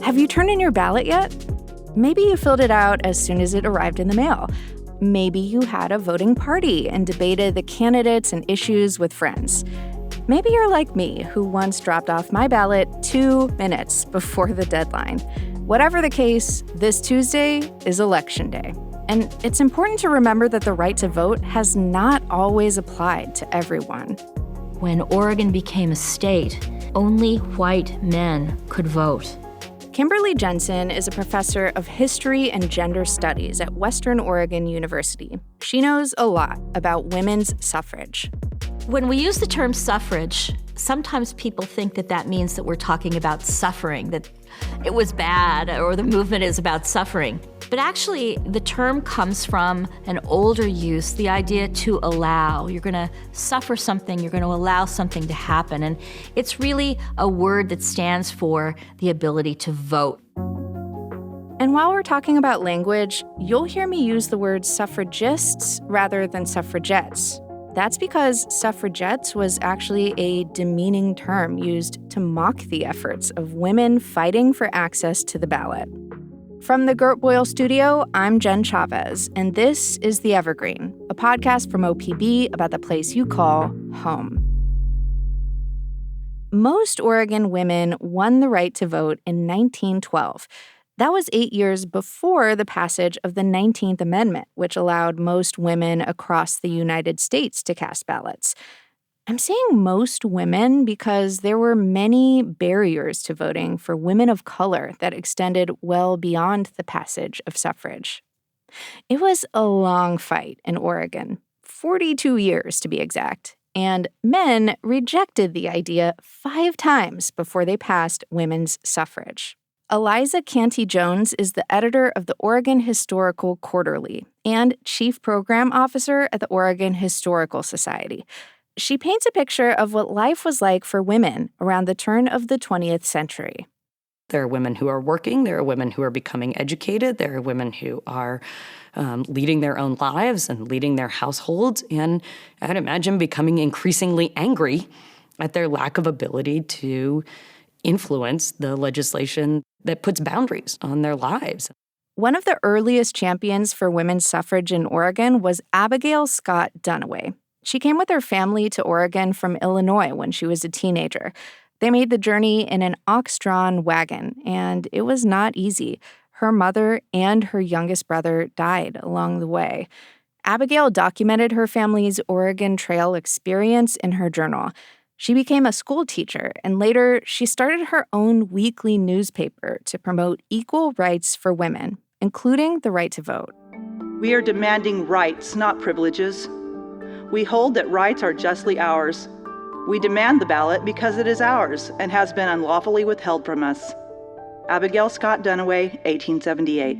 Have you turned in your ballot yet? Maybe you filled it out as soon as it arrived in the mail. Maybe you had a voting party and debated the candidates and issues with friends. Maybe you're like me, who once dropped off my ballot 2 minutes before the deadline. Whatever the case, this Tuesday is Election Day. And it's important to remember that the right to vote has not always applied to everyone. When Oregon became a state, only white men could vote. Kimberly Jensen is a professor of history and gender studies at Western Oregon University. She knows a lot about women's suffrage. When we use the term suffrage, sometimes people think that that means that we're talking about suffering, that it was bad or the movement is about suffering. But actually, the term comes from an older use, the idea to allow. You're going to suffer something, you're going to allow something to happen. And it's really a word that stands for the ability to vote. And while we're talking about language, you'll hear me use the word suffragists rather than suffragettes. That's because suffragettes was actually a demeaning term used to mock the efforts of women fighting for access to the ballot. From the Gert Boyle studio, I'm Jen Chavez, and this is The Evergreen, a podcast from OPB about the place you call home. Most Oregon women won the right to vote in 1912. That was 8 years before the passage of the 19th Amendment, which allowed most women across the United States to cast ballots. I'm saying most women because there were many barriers to voting for women of color that extended well beyond the passage of suffrage. It was a long fight in Oregon, 42 years to be exact, and men rejected the idea 5 times before they passed women's suffrage. Eliza Canty-Jones is the editor of the Oregon Historical Quarterly and chief program officer at the Oregon Historical Society. She paints a picture of what life was like for women around the turn of the 20th century. There are women who are working. There are women who are becoming educated. There are women who are leading their own lives and leading their households. And I'd imagine becoming increasingly angry at their lack of ability to influence the legislation that puts boundaries on their lives. One of the earliest champions for women's suffrage in Oregon was Abigail Scott Duniway. She came with her family to Oregon from Illinois when she was a teenager. They made the journey in an ox-drawn wagon, and it was not easy. Her mother and her youngest brother died along the way. Abigail documented her family's Oregon Trail experience in her journal. She became a school teacher, and later she started her own weekly newspaper to promote equal rights for women, including the right to vote. We are demanding rights, not privileges. We hold that rights are justly ours. We demand the ballot because it is ours and has been unlawfully withheld from us. Abigail Scott Duniway, 1878.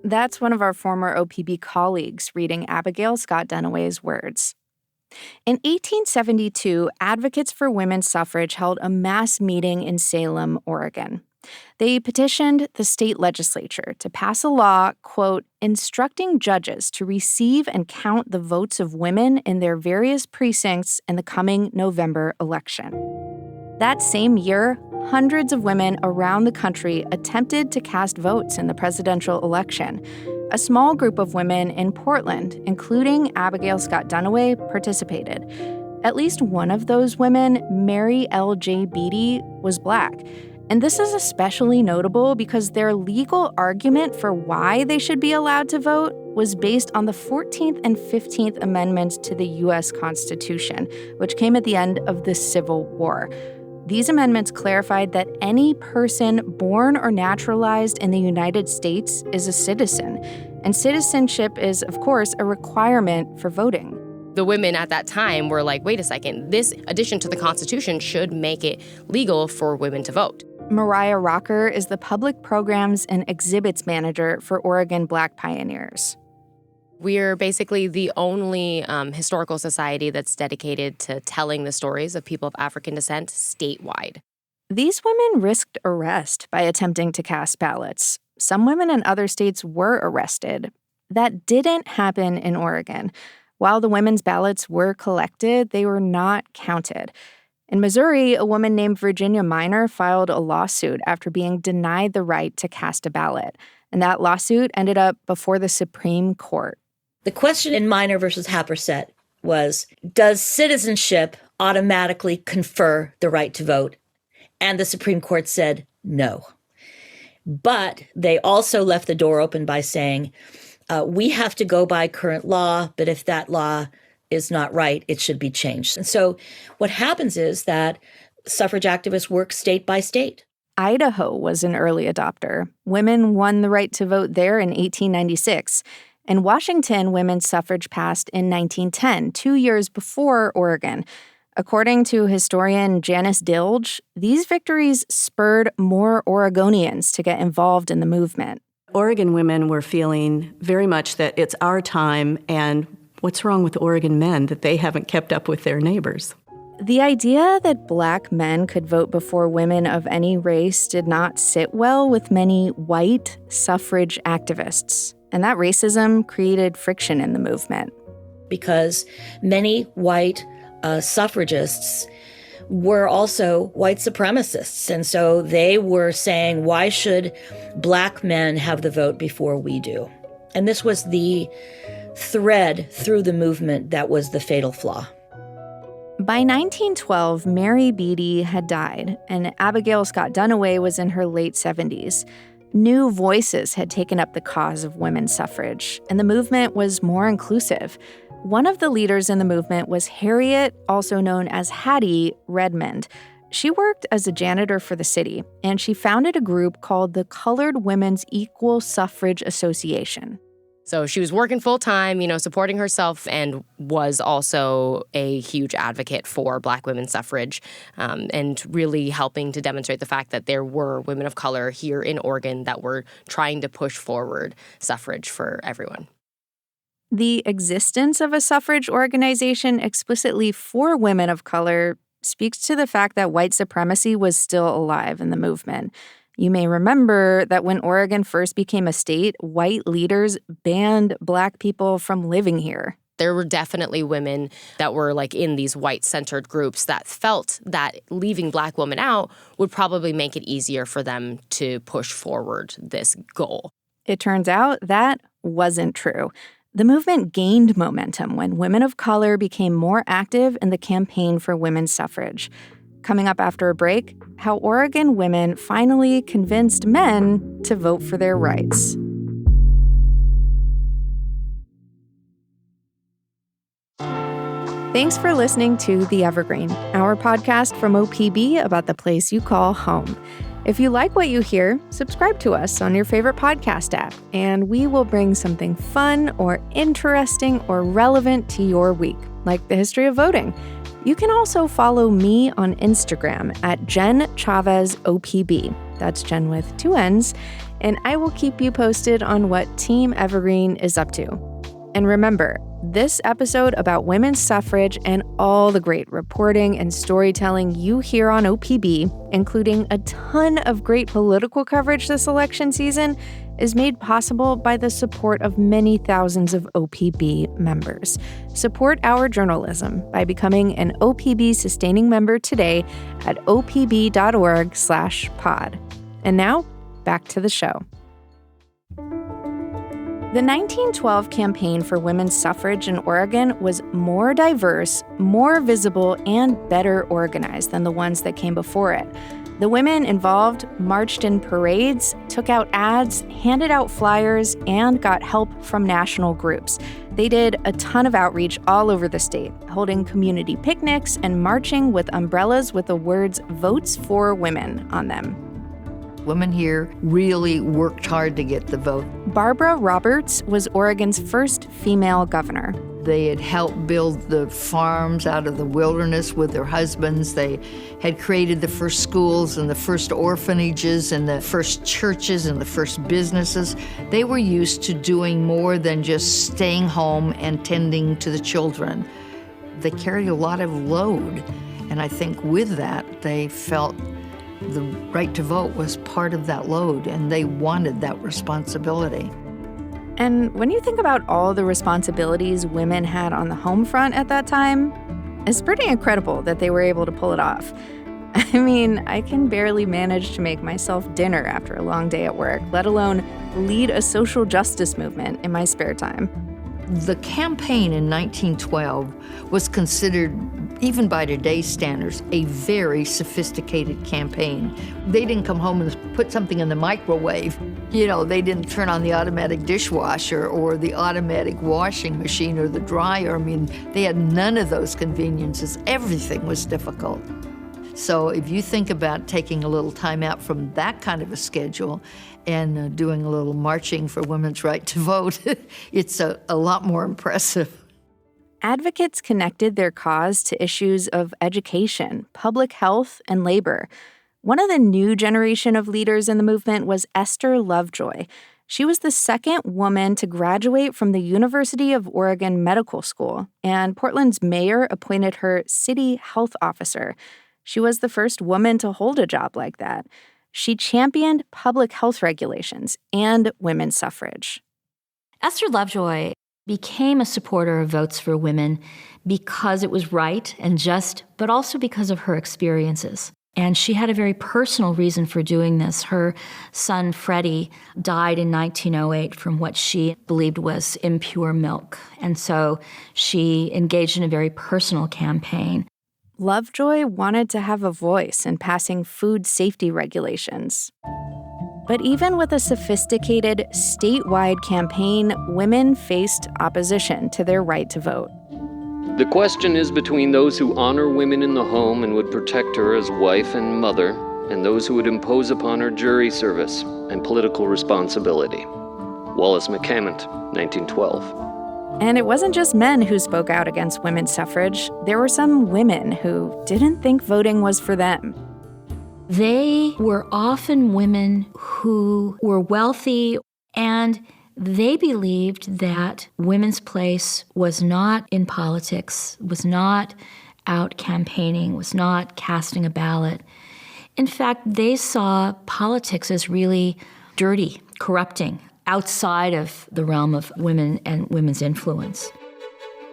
That's one of our former OPB colleagues reading Abigail Scott Duniway's words. In 1872, advocates for women's suffrage held a mass meeting in Salem, Oregon. They petitioned the state legislature to pass a law, quote, instructing judges to receive and count the votes of women in their various precincts in the coming November election. That same year, hundreds of women around the country attempted to cast votes in the presidential election. A small group of women in Portland, including Abigail Scott Duniway, participated. At least one of those women, Mary L.J. Beatty, was Black. And this is especially notable because their legal argument for why they should be allowed to vote was based on the 14th and 15th Amendments to the U.S. Constitution, which came at the end of the Civil War. These amendments clarified that any person born or naturalized in the United States is a citizen, and citizenship is, of course, a requirement for voting. The women at that time were like, wait a second, this addition to the Constitution should make it legal for women to vote. Mariah Rocker is the Public Programs and Exhibits Manager for Oregon Black Pioneers. We're basically the only historical society that's dedicated to telling the stories of people of African descent statewide. These women risked arrest by attempting to cast ballots. Some women in other states were arrested. That didn't happen in Oregon. While the women's ballots were collected, they were not counted. In Missouri, a woman named Virginia Minor filed a lawsuit after being denied the right to cast a ballot. And that lawsuit ended up before the Supreme Court. The question in Minor versus Happersett was, does citizenship automatically confer the right to vote? And the Supreme Court said no. But they also left the door open by saying, we have to go by current law, but if that law is not right, it should be changed. And so what happens is that suffrage activists work state by state. Idaho was an early adopter. Women won the right to vote there in 1896. In Washington, women's suffrage passed in 1910, 2 years before Oregon. According to historian Janice Dilge, these victories spurred more Oregonians to get involved in the movement. Oregon women were feeling very much that it's our time, and what's wrong with Oregon men that they haven't kept up with their neighbors? The idea that Black men could vote before women of any race did not sit well with many white suffrage activists, and that racism created friction in the movement. Because many white suffragists were also white supremacists, and so they were saying, why should Black men have the vote before we do? And this was the thread through the movement that was the fatal flaw. By 1912, Mary Beatty had died, and Abigail Scott Duniway was in her late 70s. New voices had taken up the cause of women's suffrage, and the movement was more inclusive. One of the leaders in the movement was Harriet, also known as Hattie, Redmond. She worked as a janitor for the city, and she founded a group called the Colored Women's Equal Suffrage Association. So she was working full-time, supporting herself, and was also a huge advocate for Black women's suffrage, and really helping to demonstrate the fact that there were women of color here in Oregon that were trying to push forward suffrage for everyone. The existence of a suffrage organization explicitly for women of color speaks to the fact that white supremacy was still alive in the movement. You may remember that when Oregon first became a state, white leaders banned Black people from living here. There were definitely women that were in these white-centered groups that felt that leaving Black women out would probably make it easier for them to push forward this goal. It turns out that wasn't true. The movement gained momentum when women of color became more active in the campaign for women's suffrage. Coming up after a break, how Oregon women finally convinced men to vote for their rights. Thanks for listening to The Evergreen, our podcast from OPB about the place you call home. If you like what you hear, subscribe to us on your favorite podcast app, and we will bring something fun or interesting or relevant to your week, like the history of voting. You can also follow me on Instagram at Jen Chavez OPB. That's Jen with 2 N's. And I will keep you posted on what Team Evergreen is up to. And remember, this episode about women's suffrage and all the great reporting and storytelling you hear on OPB, including a ton of great political coverage this election season, is made possible by the support of many thousands of OPB members. Support our journalism by becoming an OPB sustaining member today at opb.org/pod. And now, back to the show. The 1912 campaign for women's suffrage in Oregon was more diverse, more visible, and better organized than the ones that came before it. The women involved marched in parades, took out ads, handed out flyers, and got help from national groups. They did a ton of outreach all over the state, holding community picnics and marching with umbrellas with the words "Votes for Women" on them. Women here really worked hard to get the vote. Barbara Roberts was Oregon's first female governor. They had helped build the farms out of the wilderness with their husbands. They had created the first schools and the first orphanages and the first churches and the first businesses. They were used to doing more than just staying home and tending to the children. They carried a lot of load, and I think with that, they felt the right to vote was part of that load, and they wanted that responsibility. And when you think about all the responsibilities women had on the home front at that time, It's pretty incredible that they were able to pull it off. I mean, I can barely manage to make myself dinner after a long day at work, let alone lead a social justice movement in my spare time. The campaign in 1912 was considered, even by today's standards, a very sophisticated campaign. They didn't come home and put something in the microwave. You know, they didn't turn on the automatic dishwasher or the automatic washing machine or the dryer. I mean, they had none of those conveniences. Everything was difficult. So if you think about taking a little time out from that kind of a schedule and doing a little marching for women's right to vote, it's a lot more impressive. Advocates connected their cause to issues of education, public health, and labor. One of the new generation of leaders in the movement was Esther Lovejoy. She was the second woman to graduate from the University of Oregon Medical School, and Portland's mayor appointed her city health officer. She was the first woman to hold a job like that. She championed public health regulations and women's suffrage. Esther Lovejoy became a supporter of votes for women because it was right and just, but also because of her experiences. And she had a very personal reason for doing this. Her son, Freddie, died in 1908 from what she believed was impure milk. And so she engaged in a very personal campaign. Lovejoy wanted to have a voice in passing food safety regulations. But even with a sophisticated statewide campaign, women faced opposition to their right to vote. The question is between those who honor women in the home and would protect her as wife and mother, and those who would impose upon her jury service and political responsibility. Wallace McCament, 1912. And it wasn't just men who spoke out against women's suffrage. There were some women who didn't think voting was for them. They were often women who were wealthy, and they believed that women's place was not in politics, was not out campaigning, was not casting a ballot. In fact, they saw politics as really dirty, corrupting, outside of the realm of women and women's influence.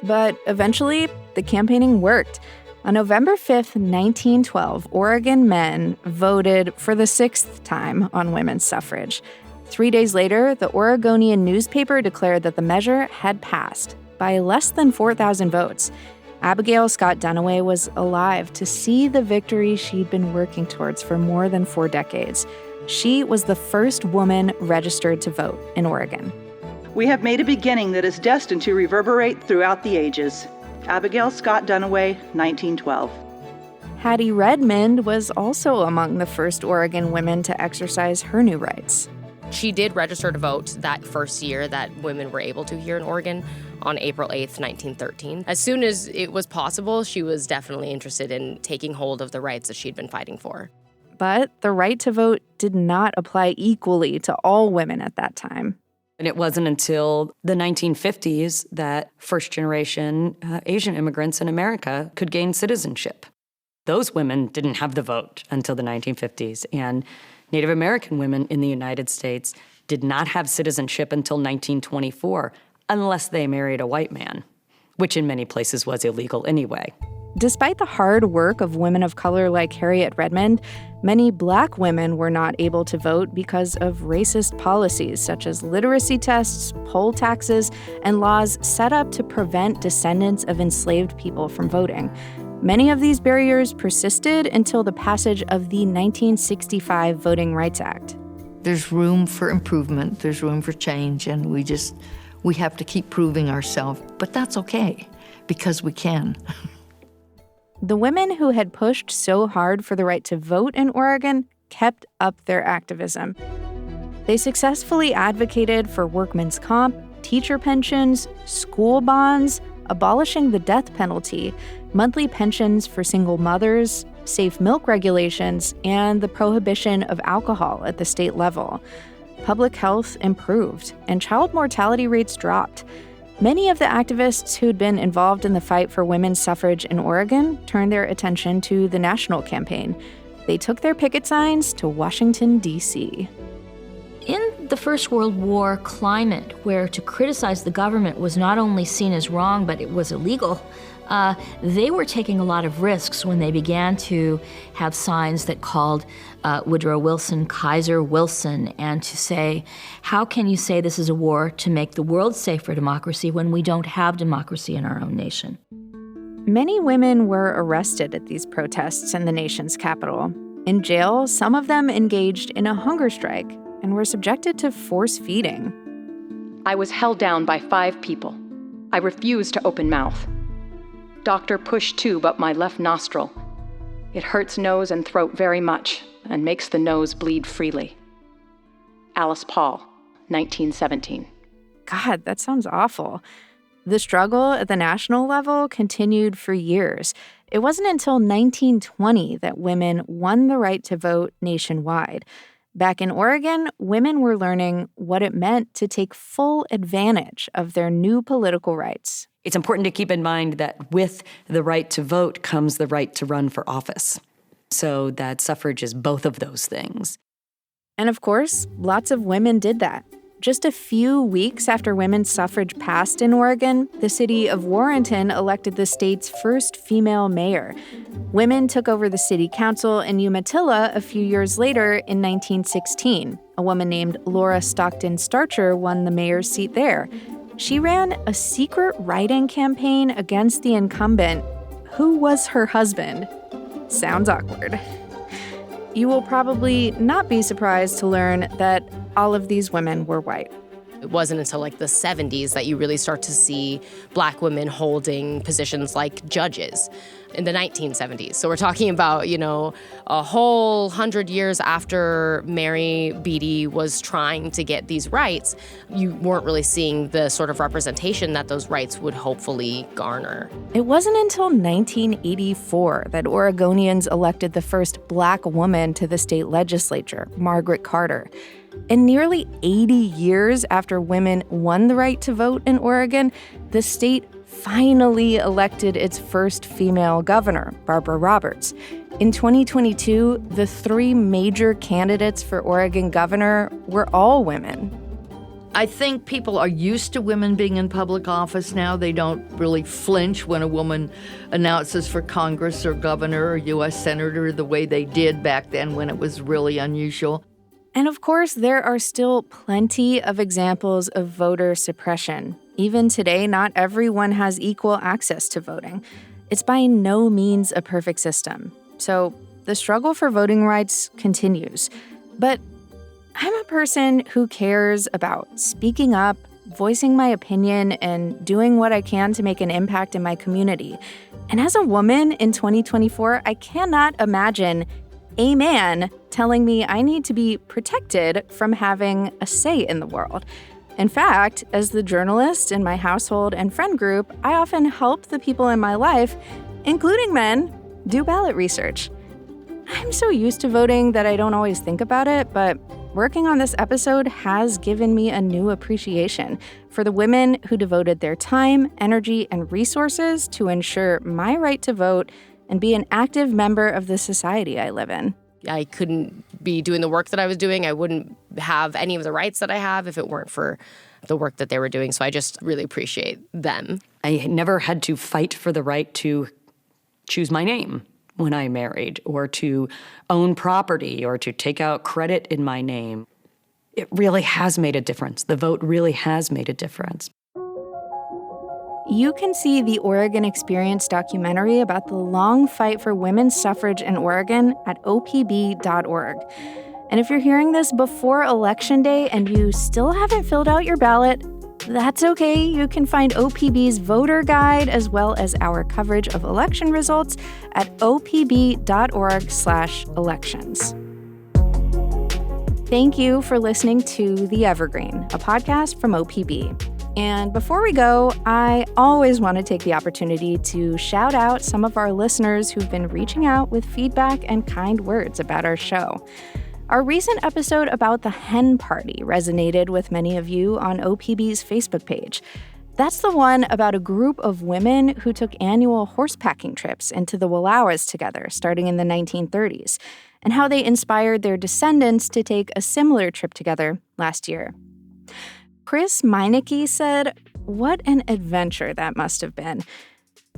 But eventually, the campaigning worked. On November 5th, 1912, Oregon men voted for the 6th time on women's suffrage. 3 days later, the Oregonian newspaper declared that the measure had passed by less than 4,000 votes. Abigail Scott Duniway was alive to see the victory she'd been working towards for more than 4 decades. She was the first woman registered to vote in Oregon. We have made a beginning that is destined to reverberate throughout the ages. Abigail Scott Duniway, 1912. Hattie Redmond was also among the first Oregon women to exercise her new rights. She did register to vote that first year that women were able to here in Oregon on April 8th, 1913. As soon as it was possible, she was definitely interested in taking hold of the rights that she'd been fighting for. But the right to vote did not apply equally to all women at that time. And it wasn't until the 1950s that first-generation Asian immigrants in America could gain citizenship. Those women didn't have the vote until the 1950s, and Native American women in the United States did not have citizenship until 1924, unless they married a white man, which in many places was illegal anyway. Despite the hard work of women of color like Harriet Redmond, many Black women were not able to vote because of racist policies such as literacy tests, poll taxes, and laws set up to prevent descendants of enslaved people from voting. Many of these barriers persisted until the passage of the 1965 Voting Rights Act. There's room for improvement, there's room for change, and we have to keep proving ourselves. But that's okay, because we can. The women who had pushed so hard for the right to vote in Oregon kept up their activism. They successfully advocated for workmen's comp, teacher pensions, school bonds, abolishing the death penalty, monthly pensions for single mothers, safe milk regulations, and the prohibition of alcohol at the state level. Public health improved, and child mortality rates dropped. Many of the activists who'd been involved in the fight for women's suffrage in Oregon turned their attention to the national campaign. They took their picket signs to Washington, D.C. In the First World War climate, where to criticize the government was not only seen as wrong, but it was illegal, They were taking a lot of risks when they began to have signs that called Woodrow Wilson Kaiser Wilson, and to say, how can you say this is a war to make the world safe for democracy when we don't have democracy in our own nation? Many women were arrested at these protests in the nation's capital. In jail, some of them engaged in a hunger strike and were subjected to force feeding. I was held down by 5 people. I refused to open mouth. Doctor pushed tube up my left nostril. It hurts nose and throat very much and makes the nose bleed freely. Alice Paul, 1917. God, that sounds awful. The struggle at the national level continued for years. It wasn't until 1920 that women won the right to vote nationwide. Back in Oregon, women were learning what it meant to take full advantage of their new political rights. It's important to keep in mind that with the right to vote comes the right to run for office. So that suffrage is both of those things. And of course, lots of women did that. Just a few weeks after women's suffrage passed in Oregon, the city of Warrenton elected the state's first female mayor. Women took over the city council in Umatilla a few years later in 1916. A woman named Laura Stockton Starcher won the mayor's seat there. She ran a secret write-in campaign against the incumbent, who was her husband. Sounds awkward. You will probably not be surprised to learn that all of these women were white. It wasn't until like the 70s that you really start to see Black women holding positions like judges in the 1970s. So we're talking about, a whole 100 years after Mary Beatty was trying to get these rights, you weren't really seeing the sort of representation that those rights would hopefully garner. It wasn't until 1984 that Oregonians elected the first Black woman to the state legislature, Margaret Carter. And nearly 80 years after women won the right to vote in Oregon, the state finally elected its first female governor, Barbara Roberts. In 2022, the 3 major candidates for Oregon governor were all women. I think people are used to women being in public office now. They don't really flinch when a woman announces for Congress or governor or U.S. senator the way they did back then when it was really unusual. And of course, there are still plenty of examples of voter suppression. Even today, not everyone has equal access to voting. It's by no means a perfect system. So the struggle for voting rights continues. But I'm a person who cares about speaking up, voicing my opinion, and doing what I can to make an impact in my community. And as a woman in 2024, I cannot imagine a man telling me I need to be protected from having a say in the world. In fact, as the journalist in my household and friend group, I often help the people in my life, including men, do ballot research. I'm so used to voting that I don't always think about it, but working on this episode has given me a new appreciation for the women who devoted their time, energy, and resources to ensure my right to vote and be an active member of the society I live in. I couldn't be doing the work that I was doing. I wouldn't have any of the rights that I have if it weren't for the work that they were doing. So I just really appreciate them. I never had to fight for the right to choose my name when I married, or to own property, or to take out credit in my name. It really has made a difference. The vote really has made a difference. You can see the Oregon Experience documentary about the long fight for women's suffrage in Oregon at opb.org. And if you're hearing this before Election Day and you still haven't filled out your ballot, that's okay. You can find OPB's voter guide as well as our coverage of election results at opb.org/elections. Thank you for listening to The Evergreen, a podcast from OPB. And before we go, I always want to take the opportunity to shout out some of our listeners who've been reaching out with feedback and kind words about our show. Our recent episode about the hen party resonated with many of you on OPB's Facebook page. That's the one about a group of women who took annual horsepacking trips into the Wallowas together starting in the 1930s, and how they inspired their descendants to take a similar trip together last year. Chris Meineke said, "What an adventure that must have been."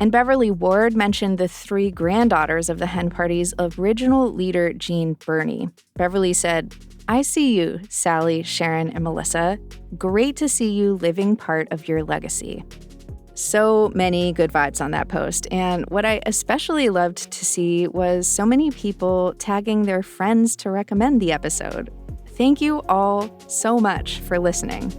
And Beverly Ward mentioned the 3 granddaughters of the hen party's original leader, Jean Burney. Beverly said, "I see you, Sally, Sharon, and Melissa. Great to see you living part of your legacy." So many good vibes on that post. And what I especially loved to see was so many people tagging their friends to recommend the episode. Thank you all so much for listening.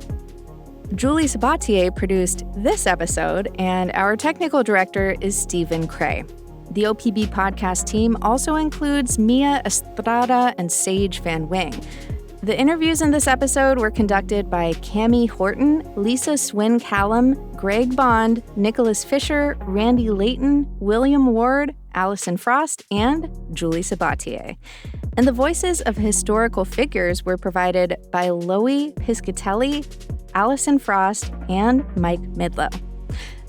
Julie Sabatier produced this episode, and our technical director is Stephen Cray. The OPB podcast team also includes Mia Estrada and Sage Van Wing. The interviews in this episode were conducted by Cammie Horton, Lisa Swin Callum, Greg Bond, Nicholas Fisher, Randy Layton, William Ward, Allison Frost, and Julie Sabatier. And the voices of historical figures were provided by Loie Piscatelli, Allison Frost, and Mike Midlow.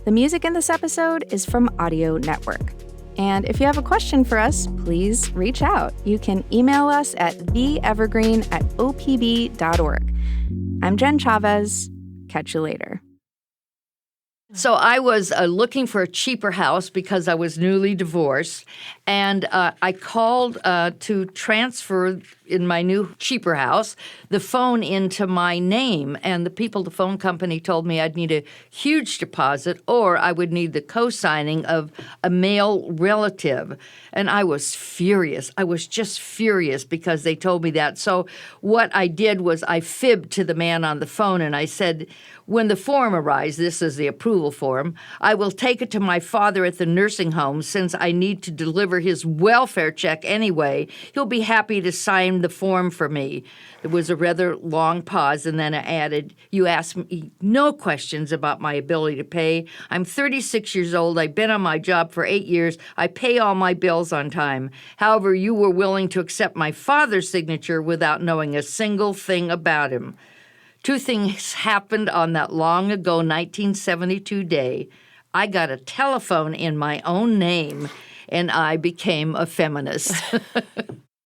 The music in this episode is from Audio Network. And if you have a question for us, please reach out. You can email us at theevergreen@opb.org. I'm Jen Chavez. Catch you later. So I was looking for a cheaper house because I was newly divorced, and I called to transfer in my new cheaper house the phone into my name, and the phone company told me I'd need a huge deposit or I would need the co-signing of a male relative, and I was furious. I was just furious because they told me that. So what I did was I fibbed to the man on the phone, and I said, when the form arrives, this is the approval form, I will take it to my father at the nursing home since I need to deliver his welfare check anyway. He'll be happy to sign the form for me. There was a rather long pause, and then I added, you asked me no questions about my ability to pay. I'm 36 years old. I've been on my job for 8 years. I pay all my bills on time. However, you were willing to accept my father's signature without knowing a single thing about him. 2 things happened on that long ago 1972 day. I got a telephone in my own name, and I became a feminist.